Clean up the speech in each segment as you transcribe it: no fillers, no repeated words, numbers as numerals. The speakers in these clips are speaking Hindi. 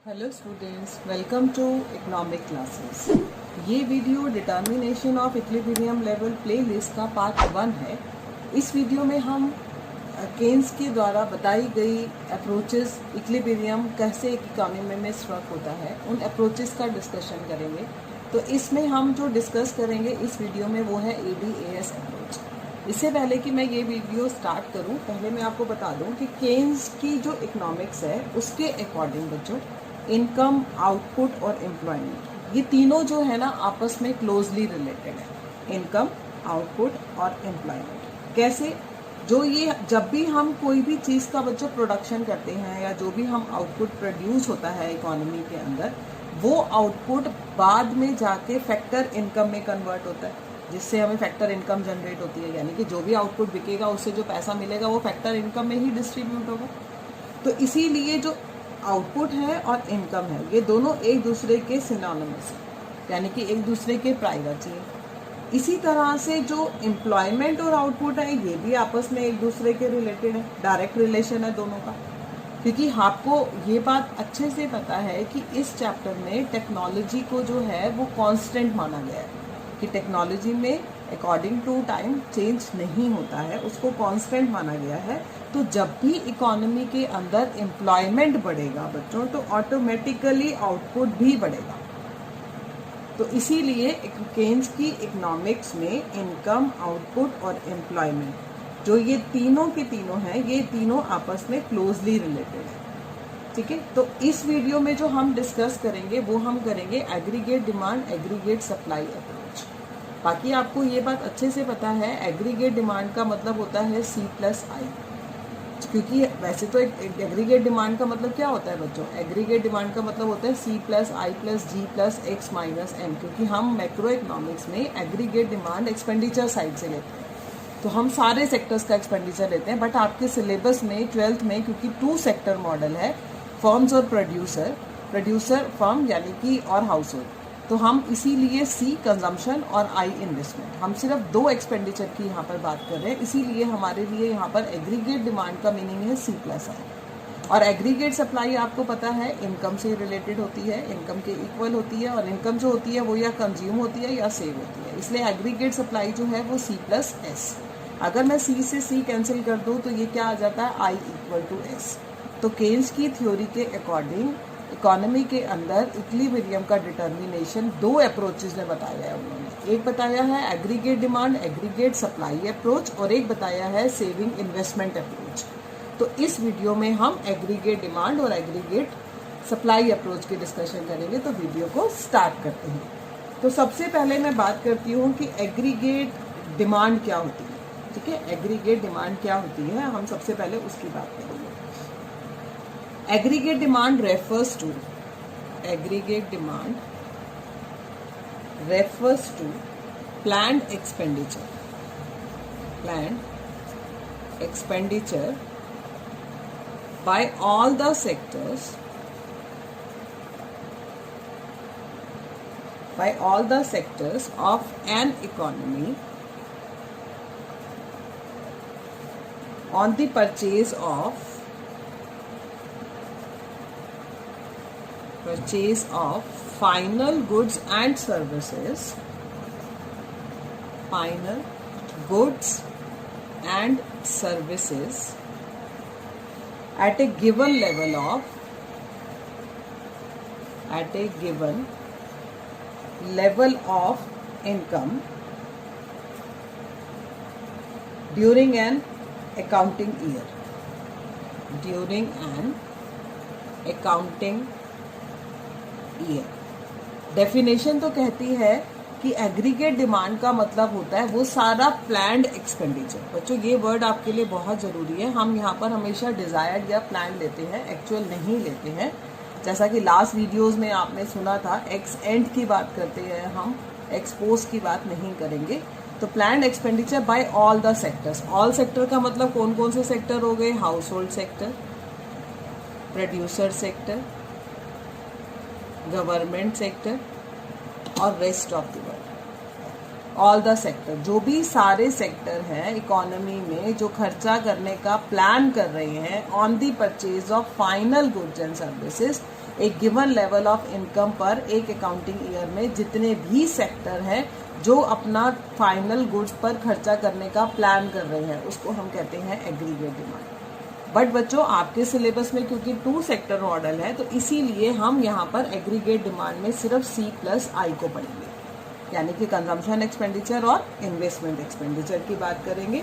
Hello students, welcome to economic classes. ये video determination of equilibrium level playlist का पार्ट 1 है। इस वीडियो में हम केन्स के द्वारा बताई गई अप्रोचेस इक्विलिब्रियम कैसे एक इकोनॉमी में स्ट्रक होता है, उन अप्रोचेस का डिस्कशन करेंगे। तो इसमें हम जो डिस्कस करेंगे इस वीडियो में वो है ADAS अप्रोच। इससे पहले कि मैं ये वीडियो स्टार्ट करूं, पहले मैं आपको बता दूं कि केन्स की जो इकोनॉमिक्स है उसके अकॉर्डिंग बच्चों इनकम, आउटपुट और एम्प्लॉयमेंट, ये तीनों जो है ना आपस में क्लोजली रिलेटेड है। इनकम, आउटपुट और एम्प्लॉयमेंट कैसे, जो ये जब भी हम कोई भी चीज़ का बच्चों प्रोडक्शन करते हैं या जो भी हम आउटपुट प्रोड्यूस होता है इकोनॉमी के अंदर, वो आउटपुट बाद में जाके फैक्टर इनकम में कन्वर्ट होता है, जिससे हमें फैक्टर इनकम जनरेट होती है। यानी कि जो भी आउटपुट बिकेगा उससे जो पैसा मिलेगा वो फैक्टर इनकम में ही डिस्ट्रीब्यूट होगा। तो इसीलिए जो आउटपुट है और इनकम है ये दोनों एक दूसरे के सिनोनिमस है, यानी कि एक दूसरे के प्राइवेसी है। इसी तरह से जो एम्प्लॉयमेंट और आउटपुट है ये भी आपस में एक दूसरे के रिलेटेड है, डायरेक्ट रिलेशन है दोनों का। क्योंकि आपको ये बात अच्छे से पता है कि इस चैप्टर में टेक्नोलॉजी को जो है वो कांस्टेंट माना गया है, कि टेक्नोलॉजी में अकॉर्डिंग टू टाइम चेंज नहीं होता है, उसको कांस्टेंट माना गया है। तो जब भी इकोनॉमी के अंदर एम्प्लॉयमेंट बढ़ेगा बच्चों तो ऑटोमेटिकली आउटपुट भी बढ़ेगा। तो इसीलिए केन्स की इकोनॉमिक्स में इनकम, आउटपुट और एम्प्लॉयमेंट जो ये तीनों के तीनों हैं, ये तीनों आपस में क्लोजली रिलेटेड है। ठीक है, तो इस वीडियो में जो हम डिस्कस करेंगे वो हम करेंगे aggregate demand, aggregate supply approach. बाकी आपको ये बात अच्छे से पता है, एग्रीगेट डिमांड का मतलब होता है C+I, क्योंकि वैसे तो एक एग्रीगेट डिमांड का मतलब क्या होता है बच्चों, एग्रीगेट डिमांड का मतलब होता है C+I+G+X-M, क्योंकि हम मैक्रो इकोनॉमिक्स में एग्रीगेट डिमांड एक्सपेंडिचर साइड से लेते हैं। तो हम सारे सेक्टर्स का एक्सपेंडिचर लेते हैं, बट आपके सिलेबस में 12th में क्योंकि 2 सेक्टर मॉडल है, फर्म्स और प्रोड्यूसर फर्म यानी कि और हाउस होल्ड, तो हम इसीलिए C कंजम्पशन और I इन्वेस्टमेंट, हम सिर्फ 2 एक्सपेंडिचर की यहाँ पर बात कर रहे हैं। इसीलिए हमारे लिए यहाँ पर एग्रीगेट डिमांड का मीनिंग है C+I। और एग्रीगेट सप्लाई आपको पता है इनकम से रिलेटेड होती है, इनकम के इक्वल होती है, और इनकम जो होती है वो या कंज्यूम होती है या सेव होती है। इसलिए एग्रीगेट सप्लाई जो है वो C+S। अगर मैं C से C कैंसिल कर दूँ तो ये क्या आ जाता है, I=S। तो केन्स की थ्योरी के अकॉर्डिंग इकोनॉमी के अंदर इक्विलिब्रियम का डिटर्मिनेशन 2 अप्रोचेस में बताया है उन्होंने। एक बताया है aggregate demand, aggregate supply approach, और एक बताया है सेविंग इन्वेस्टमेंट अप्रोच। तो इस वीडियो में हम एग्रीगेट डिमांड और एग्रीगेट सप्लाई अप्रोच के डिस्कशन करेंगे। तो वीडियो को स्टार्ट करते हैं। तो सबसे पहले मैं बात करती हूँ कि एग्रीगेट डिमांड क्या होती है। ठीक है, एग्रीगेट डिमांड क्या होती है, हम सबसे पहले उसकी बात करेंगे। Aggregate demand refers to planned expenditure by all the sectors of an economy on the purchase of final goods and services at a given level of income during an accounting year. Definition तो कहती है कि एग्रीगेट डिमांड का मतलब होता है वो सारा प्लान्ड एक्सपेंडिचर। बच्चों ये वर्ड आपके लिए बहुत ज़रूरी है। हम यहाँ पर हमेशा डिज़ायर्ड या प्लान लेते हैं, एक्चुअल नहीं लेते हैं। जैसा कि लास्ट वीडियोस में आपने सुना था, एक्स एंड की बात करते हैं हम, एक्सपोज की बात नहीं करेंगे। तो planned expenditure by all the sectors. All sector का मतलब कौन कौन से सेक्टर हो गए, household sector, producer sector, government sector और rest of the world. All the sector, जो भी सारे सेक्टर हैं इकोनॉमी में जो खर्चा करने का प्लान कर रहे हैं on the purchase of final goods and services, एक गिवन लेवल ऑफ इनकम पर एक अकाउंटिंग ईयर में जितने भी सेक्टर हैं जो अपना फाइनल गुड्स पर खर्चा करने का प्लान कर रहे हैं उसको हम कहते हैं एग्रीगेट डिमांड। बट बच्चों आपके सिलेबस में क्योंकि 2 सेक्टर मॉडल है तो इसीलिए हम यहाँ पर एग्रीगेट डिमांड में सिर्फ C+I को पढ़ेंगे, यानी कि कंजम्पशन एक्सपेंडिचर और इन्वेस्टमेंट एक्सपेंडिचर की बात करेंगे,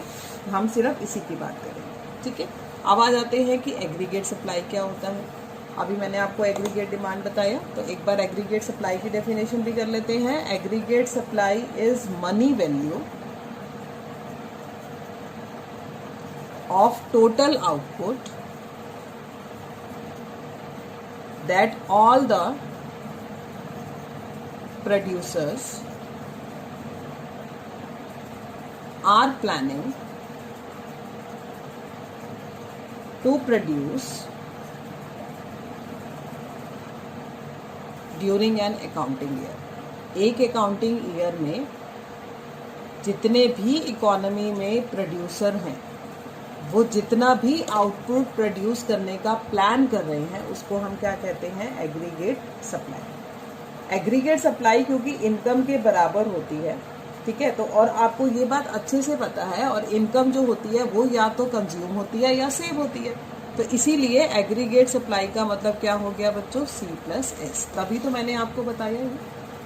हम सिर्फ इसी की बात करेंगे। ठीक है, अब आ जाते हैं कि एग्रीगेट सप्लाई क्या होता है। अभी मैंने आपको एग्रीगेट डिमांड बताया तो एक बार एग्रीगेट सप्लाई की डेफिनेशन भी कर लेते हैं। Aggregate supply is money value of total output that all the producers are planning to produce during an accounting year। एक अकाउंटिंग ईयर में जितने भी इकोनॉमी में प्रोड्यूसर हैं वो जितना भी आउटपुट प्रोड्यूस करने का प्लान कर रहे हैं उसको हम क्या कहते हैं, एग्रीगेट सप्लाई। एग्रीगेट सप्लाई क्योंकि इनकम के बराबर होती है, ठीक है, तो और आपको ये बात अच्छे से पता है, और इनकम जो होती है वो या तो कंज्यूम होती है या सेव होती है, तो इसीलिए एग्रीगेट सप्लाई का मतलब क्या हो गया बच्चों, C+S। तभी तो मैंने आपको बताया है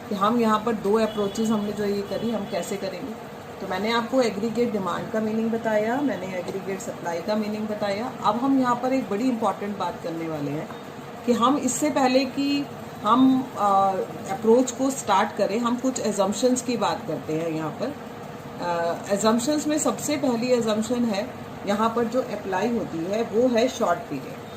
कि हम यहाँ पर 2 अप्रोचेज हमने जो ये करी हम कैसे करेंगे। तो मैंने आपको एग्रीगेट डिमांड का मीनिंग बताया, मैंने एग्रीगेट सप्लाई का मीनिंग बताया। अब हम यहाँ पर एक बड़ी इंपॉर्टेंट बात करने वाले हैं कि हम इससे पहले कि हम अप्रोच को स्टार्ट करें हम कुछ एजम्पशंस की बात करते हैं। यहाँ पर एजम्पशंस में सबसे पहली एजम्पशन है यहाँ पर जो अप्लाई होती है वो है शॉर्ट पीरियड।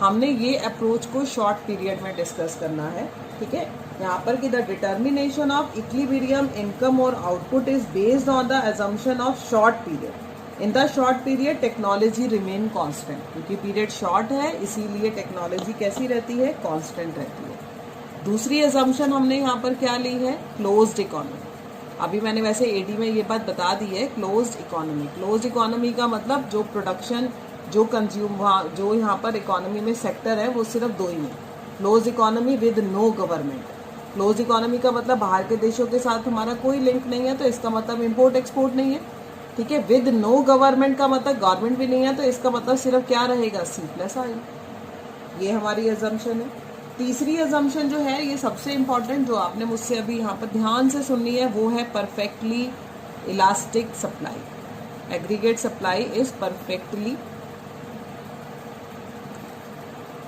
हमने ये अप्रोच को शॉर्ट पीरियड में डिस्कस करना है, ठीक है। यहाँ पर कि the determination of equilibrium income और output is based on the assumption of short period. In the short period technology remain constant, क्योंकि पीरियड शॉर्ट है इसीलिए टेक्नोलॉजी कैसी रहती है, कांस्टेंट रहती है। दूसरी एजम्पशन हमने यहाँ पर क्या ली है, क्लोज्ड इकोनॉमी। अभी मैंने वैसे एडी में ये बात बता दी है, क्लोज्ड इकोनॉमी। क्लोज्ड इकोनॉमी का मतलब जो प्रोडक्शन जो कंज्यूम जो यहाँ पर इकोनॉमी में सेक्टर है वो सिर्फ 2 ही है, close economy with no government. Close economy का मतलब बाहर के देशों के साथ हमारा कोई लिंक नहीं है, तो इसका मतलब इम्पोर्ट एक्सपोर्ट नहीं है, ठीक है। विद नो गवर्नमेंट का मतलब गवर्नमेंट भी नहीं है, तो इसका मतलब सिर्फ क्या रहेगा, C+I। ये हमारी एजम्पशन है। तीसरी एजम्पशन जो है ये सबसे इम्पॉर्टेंट, जो आपने मुझसे अभी यहाँ पर ध्यान से सुननी है, वो है perfectly elastic supply. Aggregate supply is perfectly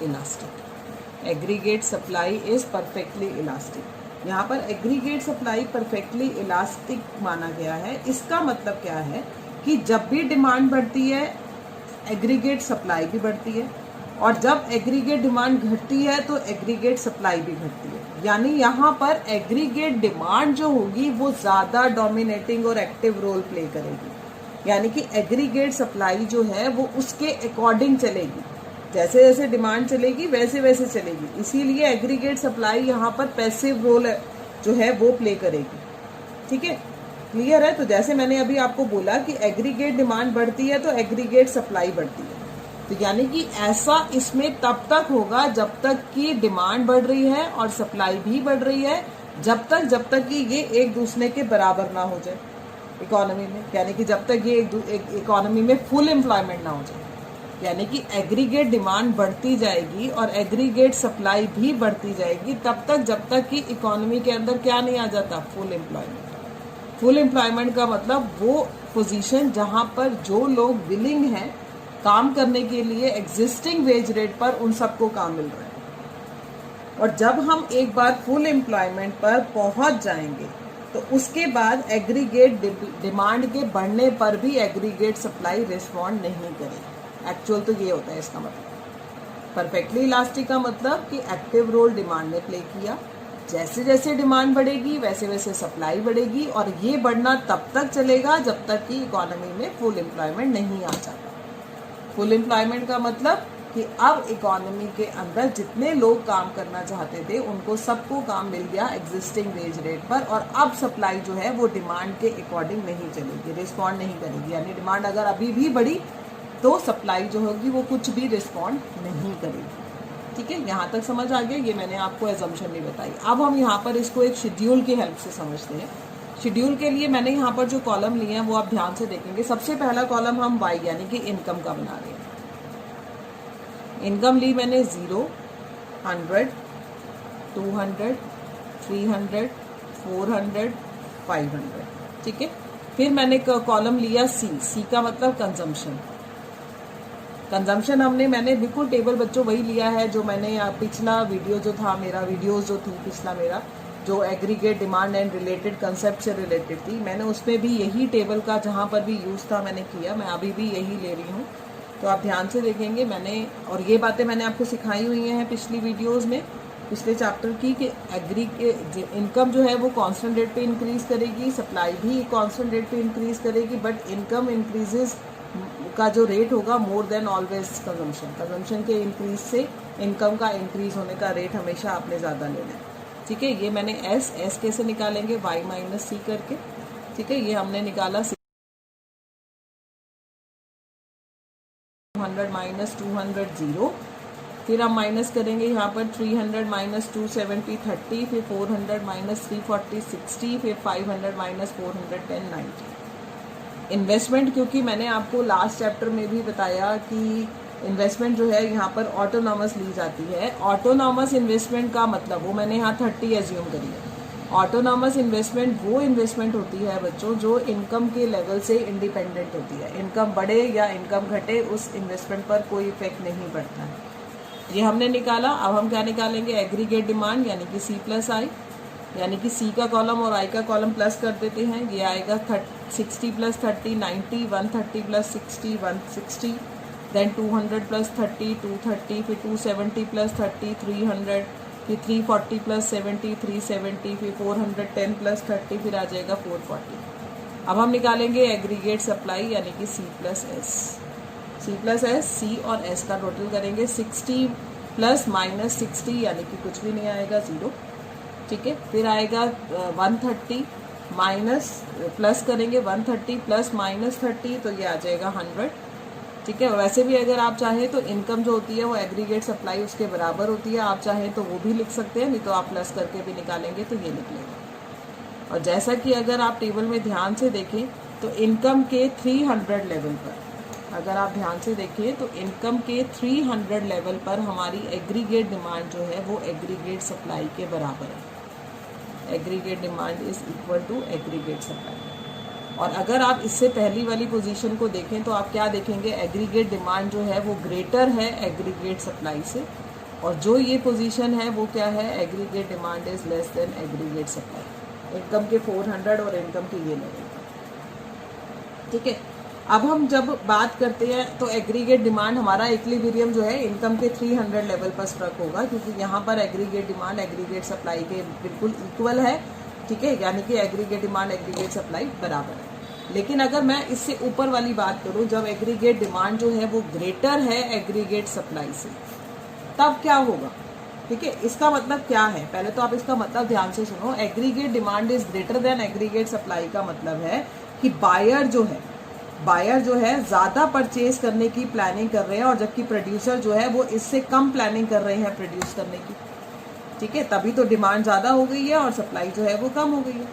elastic. Aggregate supply is perfectly elastic. यहाँ पर एग्रीगेट सप्लाई परफेक्टली इलास्टिक माना गया है। इसका मतलब क्या है कि जब भी डिमांड बढ़ती है एग्रीगेट सप्लाई भी बढ़ती है, और जब एग्रीगेट डिमांड घटती है तो एग्रीगेट सप्लाई भी घटती है। यानी यहाँ पर एग्रीगेट डिमांड जो होगी वो ज़्यादा डोमिनेटिंग और एक्टिव रोल प्ले करेगी। यानी कि एग्रीगेट सप्लाई जो है वो उसके अकॉर्डिंग चलेगी, जैसे जैसे डिमांड चलेगी वैसे वैसे चलेगी। इसीलिए एग्रीगेट सप्लाई यहाँ पर पैसिव रोल जो है वो प्ले करेगी, ठीक है, क्लियर है। तो जैसे मैंने अभी आपको बोला कि एग्रीगेट डिमांड बढ़ती है तो एग्रीगेट सप्लाई बढ़ती है, तो यानी कि ऐसा इसमें तब तक होगा जब तक कि डिमांड बढ़ रही है और सप्लाई भी बढ़ रही है, जब तक कि ये एक दूसरे के बराबर ना हो जाए इकोनॉमी में, यानी कि जब तक ये एक इकोनॉमी में फुल एम्प्लॉयमेंट ना हो जाए। यानी कि एग्रीगेट डिमांड बढ़ती जाएगी और एग्रीगेट सप्लाई भी बढ़ती जाएगी तब तक जब तक कि इकोनॉमी के अंदर क्या नहीं आ जाता, फुल एम्प्लॉयमेंट। फुल एम्प्लॉयमेंट का मतलब वो पोजीशन जहां पर जो लोग विलिंग हैं काम करने के लिए एग्जिस्टिंग वेज रेट पर उन सबको काम मिल रहा है। और जब हम एक बार फुल एम्प्लॉयमेंट पर पहुंच जाएंगे तो उसके बाद एग्रीगेट डिमांड के बढ़ने पर भी एग्रीगेट सप्लाई रिस्पॉन्ड नहीं करेगी। एक्चुअल तो ये होता है इसका मतलब। परफेक्टली इलास्टिक का मतलब कि एक्टिव रोल डिमांड ने प्ले किया, जैसे जैसे डिमांड बढ़ेगी वैसे वैसे सप्लाई बढ़ेगी, और ये बढ़ना तब तक चलेगा जब तक कि इकोनॉमी में फुल एम्प्लॉयमेंट नहीं आ जाता। फुल एम्प्लॉयमेंट का मतलब कि अब इकोनॉमी के अंदर जितने लोग काम करना चाहते थे उनको सबको काम मिल गया एग्जिस्टिंग वेज रेट पर, और अब सप्लाई जो है वो डिमांड के अकॉर्डिंग नहीं चलेगी, रिस्पॉन्ड नहीं करेगी। यानी डिमांड अगर अभी भी बढ़ी तो सप्लाई जो होगी वो कुछ भी रिस्पॉन्ड नहीं करेगी। ठीक है, यहाँ तक समझ आ गया। ये मैंने आपको एजम्पशन नहीं बताई। अब हम यहाँ पर इसको एक शेड्यूल की हेल्प से समझते हैं। शेड्यूल के लिए मैंने यहाँ पर जो कॉलम लिए हैं वो आप ध्यान से देखेंगे। सबसे पहला कॉलम हम वाई यानी कि इनकम का बना रहे हैं। इनकम ली मैंने 0, 100, 200, 300, 400, 500। ठीक है, फिर मैंने कॉलम लिया सी का मतलब कंजम्पशन। कंजम्पशन मैंने बिल्कुल टेबल बच्चों वही लिया है जो मैंने पिछला वीडियो जो था मेरा वीडियोस जो थी पिछला मेरा जो aggregate demand and related concept से रिलेटेड थी, मैंने उसमें भी यही टेबल का जहाँ पर भी यूज़ था मैंने किया। मैं अभी भी यही ले रही हूँ, तो आप ध्यान से देखेंगे मैंने। और ये बातें मैंने आपको सिखाई हुई हैं पिछली वीडियोज़ में, पिछले चैप्टर की, कि इनकम जो है वो कांस्टेंट रेट पे इंक्रीज करेगी, सप्लाई भी कांस्टेंट रेट पे इंक्रीज करेगी, बट इनकम इंक्रीजेज का जो रेट होगा more than always consumption. Consumption के इंक्रीज से इनकम का इंक्रीज होने का रेट हमेशा आपने ज़्यादा लेना है। ठीक है, ये मैंने एस कैसे निकालेंगे, वाई माइनस सी करके। ठीक है, ये हमने निकाला 200 माइनस 200 0। फिर हम माइनस करेंगे यहाँ पर 300 माइनस 270 30, फिर 400 माइनस 340 60, फिर 500 माइनस 410 90। इन्वेस्टमेंट, क्योंकि मैंने आपको लास्ट चैप्टर में भी बताया कि इन्वेस्टमेंट जो है यहाँ पर ऑटोनॉमस ली जाती है। ऑटोनॉमस इन्वेस्टमेंट का मतलब वो मैंने यहाँ 30 एज्यूम करी है। ऑटोनॉमस इन्वेस्टमेंट वो इन्वेस्टमेंट होती है बच्चों जो इनकम के लेवल से इंडिपेंडेंट होती है। इनकम बढ़े या इनकम घटे उस इन्वेस्टमेंट पर कोई इफेक्ट नहीं पड़ता है। ये हमने निकाला। अब हम क्या निकालेंगे, एग्रीगेट डिमांड यानी कि सी प्लस आई, यानी कि सी का कॉलम और आई का कॉलम प्लस कर देते हैं। ये आएगा 60 प्लस 30 90, 130 प्लस 60 160, देन 200 प्लस 30 230, फिर 270 प्लस 30 300, फिर 340 प्लस 70 370, फिर 410 प्लस 30, फिर आ जाएगा 440। अब हम निकालेंगे एग्रीगेट सप्लाई यानी कि C plus S. C plus S, C और एस का टोटल करेंगे 60 प्लस माइनस 60 यानी कि कुछ भी नहीं आएगा 0। ठीक है, फिर आएगा 130 माइनस प्लस करेंगे 130 प्लस माइनस 30, तो ये आ जाएगा 100। ठीक है, वैसे भी अगर आप चाहें तो इनकम जो होती है वो एग्रीगेट सप्लाई उसके बराबर होती है। आप चाहें तो वो भी लिख सकते हैं, नहीं तो आप प्लस करके भी निकालेंगे तो ये निकलेगा। और जैसा कि अगर आप टेबल में ध्यान से देखें तो इनकम के 300 लेवल पर, अगर आप ध्यान से देखें तो इनकम के 300 लेवल पर हमारी एग्रीगेट डिमांड जो है वो एग्रीगेट सप्लाई के बराबर है। Aggregate demand is equal to aggregate supply. और अगर आप इससे पहली वाली पोजीशन को देखें तो आप क्या देखेंगे, एग्रीगेट डिमांड जो है वो ग्रेटर है एग्रीगेट सप्लाई से। और जो ये पोजीशन है वो क्या है, aggregate demand is less than aggregate supply. Income के 400 और इनकम के ये लेवल पर। ठीक है, अब हम जब बात करते हैं तो एग्रीगेट डिमांड हमारा इक्विलिब्रियम जो है इनकम के 300 लेवल पर स्ट्रक होगा, क्योंकि यहाँ पर एग्रीगेट डिमांड एग्रीगेट सप्लाई के बिल्कुल इक्वल है। ठीक है, यानी कि एग्रीगेट डिमांड एग्रीगेट सप्लाई बराबर है। लेकिन अगर मैं इससे ऊपर वाली बात करूं, जब एग्रीगेट डिमांड जो है वो ग्रेटर है एग्रीगेट सप्लाई से, तब क्या होगा। ठीक है, इसका मतलब क्या है, पहले तो आप इसका मतलब ध्यान से सुनो। Aggregate demand is greater than aggregate supply का मतलब है कि बायर जो है ज्यादा परचेज करने की प्लानिंग कर रहे हैं, और जबकि प्रोड्यूसर जो है वो इससे कम प्लानिंग कर रहे हैं प्रोड्यूस करने की। ठीक है, तभी तो डिमांड ज्यादा हो गई है और सप्लाई जो है वो कम हो गई है।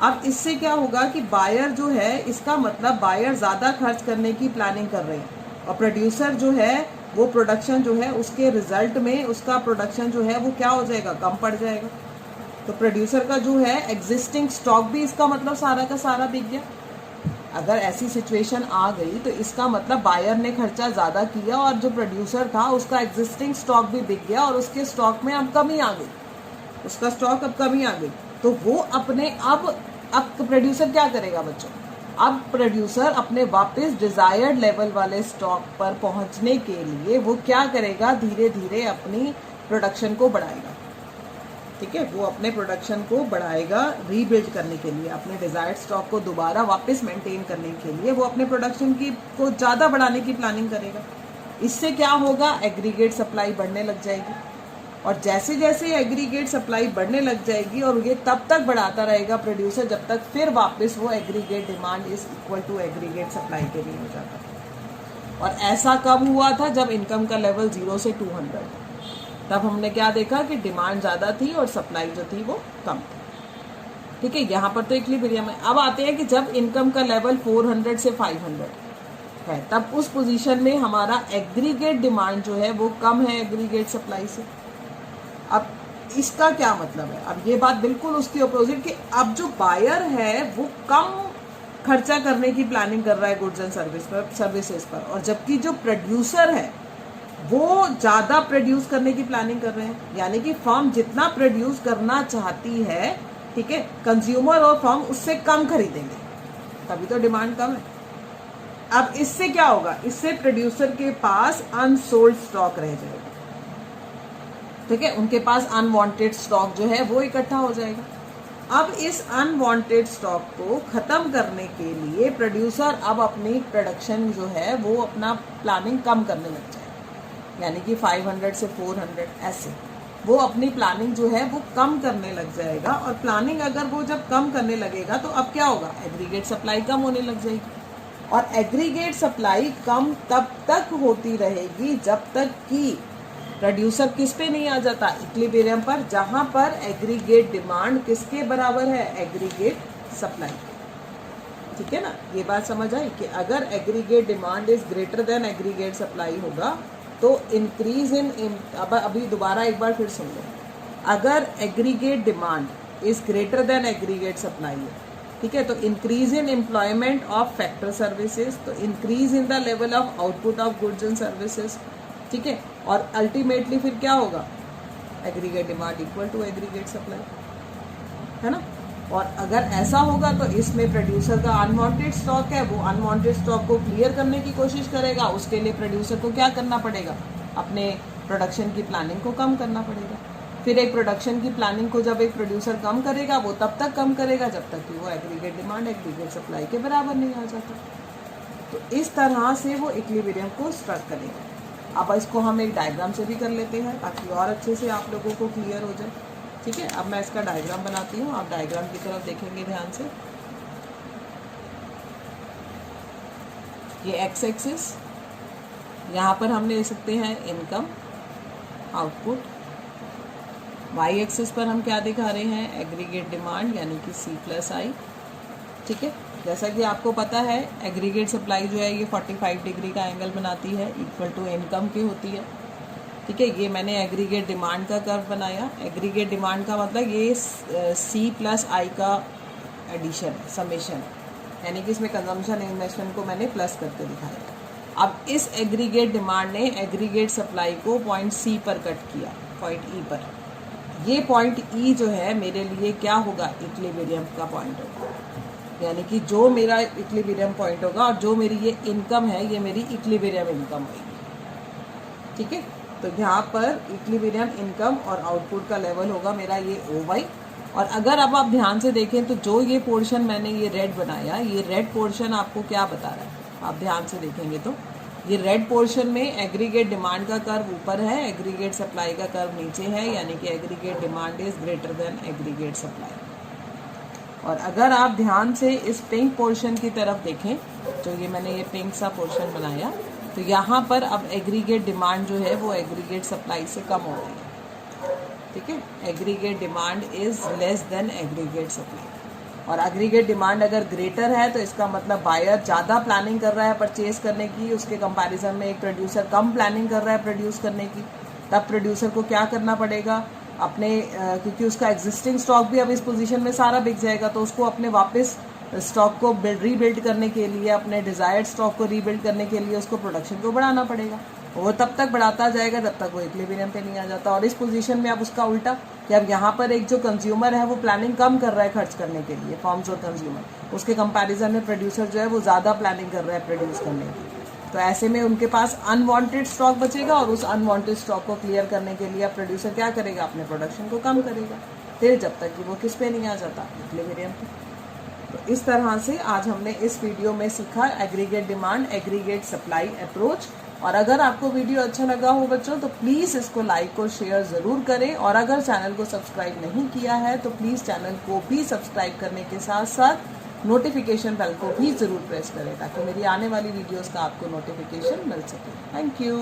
अब इससे क्या होगा कि बायर जो है, इसका मतलब बायर ज्यादा खर्च करने की प्लानिंग कर रहे हैं, और प्रोड्यूसर जो है वो प्रोडक्शन जो है उसके रिजल्ट में उसका प्रोडक्शन जो है वो क्या हो जाएगा, कम पड़ जाएगा। तो प्रोड्यूसर का जो है एग्जिस्टिंग स्टॉक भी इसका मतलब सारा का सारा बिक गया। अगर ऐसी सिचुएशन आ गई तो इसका मतलब बायर ने खर्चा ज्यादा किया और जो प्रोड्यूसर था उसका एग्जिस्टिंग स्टॉक भी बिक गया, और उसके स्टॉक में अब कमी आ गई, उसका स्टॉक अब कमी आ गई। तो वो अपने अब प्रोड्यूसर क्या करेगा बच्चों, अब प्रोड्यूसर अपने वापस डिजायर्ड लेवल वाले स्टॉक पर पहुंचने के लिए वो क्या करेगा, धीरे धीरे अपनी प्रोडक्शन को बढ़ाएगा। ठीक है, वो अपने प्रोडक्शन को बढ़ाएगा रीबिल्ड करने के लिए, अपने डिजायर्ड स्टॉक को दोबारा वापस मेंटेन करने के लिए वो अपने प्रोडक्शन की को ज़्यादा बढ़ाने की प्लानिंग करेगा। इससे क्या होगा, एग्रीगेट सप्लाई बढ़ने लग जाएगी, और जैसे जैसे एग्रीगेट सप्लाई बढ़ने लग जाएगी और ये तब तक बढ़ाता रहेगा प्रोड्यूसर जब तक फिर वापस वो aggregate demand is equal to aggregate supply के लिए हो जाता है। और ऐसा कब हुआ था, जब इनकम का लेवल 0 से 200। तब हमने क्या देखा कि डिमांड ज़्यादा थी और सप्लाई जो थी वो कम थी। ठीक है, यहाँ पर तो इक्विलिब्रियम है। अब आते हैं कि जब इनकम का लेवल 400 से 500 है, तब उस पोजीशन में हमारा एग्रीगेट डिमांड जो है वो कम है एग्रीगेट सप्लाई से। अब इसका क्या मतलब है? अब ये बात बिल्कुल उसकी अपोजिट कि अब जो बायर है वो कम खर्चा करने की प्लानिंग कर रहा है गुड्स एंड सर्विसेज पर, और जबकि जो प्रोड्यूसर है वो ज़्यादा प्रोड्यूस करने की प्लानिंग कर रहे हैं। यानी कि फर्म जितना प्रोड्यूस करना चाहती है, ठीक है, कंज्यूमर और फर्म उससे कम खरीदेंगे, तभी तो डिमांड कम है। अब इससे क्या होगा? इससे प्रोड्यूसर के पास अनसोल्ड स्टॉक रह जाएगा। ठीक है, उनके पास अनवांटेड स्टॉक जो है वो इकट्ठा हो जाएगा। अब इस अनवांटेड स्टॉक को खत्म करने के लिए प्रोड्यूसर अब अपनी प्रोडक्शन जो है वो अपना प्लानिंग कम करने लग जाएगा। यानी कि 500 से 400 ऐसे वो अपनी प्लानिंग जो है वो कम करने लग जाएगा। और प्लानिंग अगर वो जब कम करने लगेगा तो अब क्या होगा? एग्रीगेट सप्लाई कम होने लग जाएगी। और एग्रीगेट सप्लाई कम तब तक होती रहेगी जब तक कि प्रोड्यूसर किस पे नहीं आ जाता? इक्विलिब्रियम पर, जहां पर एग्रीगेट डिमांड किसके बराबर है? Aggregate supply. ठीक है ना, ये बात समझ आई कि अगर aggregate demand is greater than aggregate supply होगा तो इंक्रीज इन, अब अभी दोबारा एक बार फिर सुन लो, अगर aggregate demand is greater than aggregate supply है, ठीक है, तो increase in employment of factor services, तो increase in the level of output of goods and services. ठीक है, और अल्टीमेटली फिर क्या होगा? Aggregate demand equal to aggregate supply, है ना। और अगर ऐसा होगा तो इसमें प्रोड्यूसर का अनवांटेड स्टॉक है, वो अनवांटेड स्टॉक को क्लियर करने की कोशिश करेगा। उसके लिए प्रोड्यूसर को क्या करना पड़ेगा? अपने प्रोडक्शन की प्लानिंग को कम करना पड़ेगा। फिर एक प्रोडक्शन की प्लानिंग को जब एक प्रोड्यूसर कम करेगा, वो तब तक कम करेगा जब तक कि वो एग्रीगेट डिमांड एग्रीगेट सप्लाई के बराबर नहीं आ जाता। तो इस तरह से वो इक्विलिब्रियम को स्ट्रक करेगा। अब इसको हम एक डायग्राम से भी कर लेते हैं ताकि और अच्छे से आप लोगों को क्लियर हो जाए। ठीक है, अब मैं इसका डायग्राम बनाती हूँ, आप डायग्राम की तरफ देखेंगे ध्यान से। ये एक्स एक्सिस, यहाँ पर हम ले सकते हैं इनकम आउटपुट। वाई एक्सिस पर हम क्या दिखा रहे हैं? एग्रीगेट डिमांड यानी कि C+I। ठीक है, जैसा कि आपको पता है एग्रीगेट सप्लाई जो है ये 45 डिग्री का एंगल बनाती है, इक्वल टू इनकम की होती है। ठीक है, ये मैंने एग्रीगेट डिमांड का कर्व बनाया। एग्रीगेट डिमांड का मतलब ये C+I का एडिशन है, समेशन है, यानी कि इसमें कंजम्पशन इन्वेस्टमेंट को मैंने प्लस करके दिखाया। अब इस एग्रीगेट डिमांड ने एग्रीगेट सप्लाई को पॉइंट C पर कट किया, पॉइंट E पर। ये पॉइंट E जो है मेरे लिए क्या होगा? इक्विलिब्रियम का पॉइंट होगा, यानी कि जो मेरा इक्विलिब्रियम पॉइंट होगा और जो मेरी ये इनकम है ये मेरी इक्विलिब्रियम इनकम होगी। ठीक है, तो यहाँ पर इक्विलिब्रियम इनकम और आउटपुट का लेवल होगा मेरा ये OY। और अगर अब आप ध्यान से देखें तो जो ये पोर्शन मैंने ये रेड बनाया, ये रेड पोर्शन आपको क्या बता रहा है? आप ध्यान से देखेंगे तो ये रेड पोर्शन में एग्रीगेट डिमांड का कर्व ऊपर है, एग्रीगेट सप्लाई का कर्व नीचे है, यानी कि aggregate demand is greater than aggregate supply. और अगर आप ध्यान से इस पिंक पोर्शन की तरफ देखें, तो ये मैंने ये पिंक सा पोर्शन बनाया, तो यहाँ पर अब एग्रीगेट डिमांड जो है वो एग्रीगेट सप्लाई से कम हो रही है। ठीक है, aggregate demand is less than aggregate supply. और एग्रीगेट डिमांड अगर ग्रेटर है तो इसका मतलब बायर ज़्यादा प्लानिंग कर रहा है परचेज करने की, उसके कंपैरिजन में एक प्रोड्यूसर कम प्लानिंग कर रहा है प्रोड्यूस करने की। तब प्रोड्यूसर को क्या करना पड़ेगा? अपने क्योंकि उसका एग्जिस्टिंग स्टॉक भी अब इस पोजीशन में सारा बिक जाएगा, तो उसको अपने वापस स्टॉक को रीबिल्ड करने के लिए, अपने डिजायर्ड स्टॉक को रीबिल्ड करने के लिए उसको प्रोडक्शन को बढ़ाना पड़ेगा। वो तब तक बढ़ाता जाएगा जब तक वो इक्विलिब्रियम पे नहीं आ जाता। और इस पोजीशन में अब उसका उल्टा कि अब यहाँ पर एक जो कंज्यूमर है वो प्लानिंग कम कर रहा है खर्च करने के लिए, फॉर्म्स और कंज्यूमर, उसके कंपैरिजन में प्रोड्यूसर जो है वो ज़्यादा प्लानिंग कर रहा है प्रोड्यूस करने की। तो ऐसे में उनके पास अनवांटेड स्टॉक बचेगा और उस अनवांटेड स्टॉक को क्लियर करने के लिए अब प्रोड्यूसर क्या करेगा? अपने प्रोडक्शन को कम करेगा, फिर जब तक कि वो किस पे नहीं आ जाता? इक्विलिब्रियम पे। तो इस तरह से आज हमने इस वीडियो में सीखा aggregate demand aggregate supply approach. और अगर आपको वीडियो अच्छा लगा हो बच्चों तो प्लीज़ इसको लाइक और शेयर ज़रूर करें। और अगर चैनल को सब्सक्राइब नहीं किया है तो प्लीज़ चैनल को भी सब्सक्राइब करने के साथ साथ नोटिफिकेशन बेल को भी ज़रूर प्रेस करें ताकि मेरी आने वाली वीडियोस का आपको नोटिफिकेशन मिल सके। Thank you.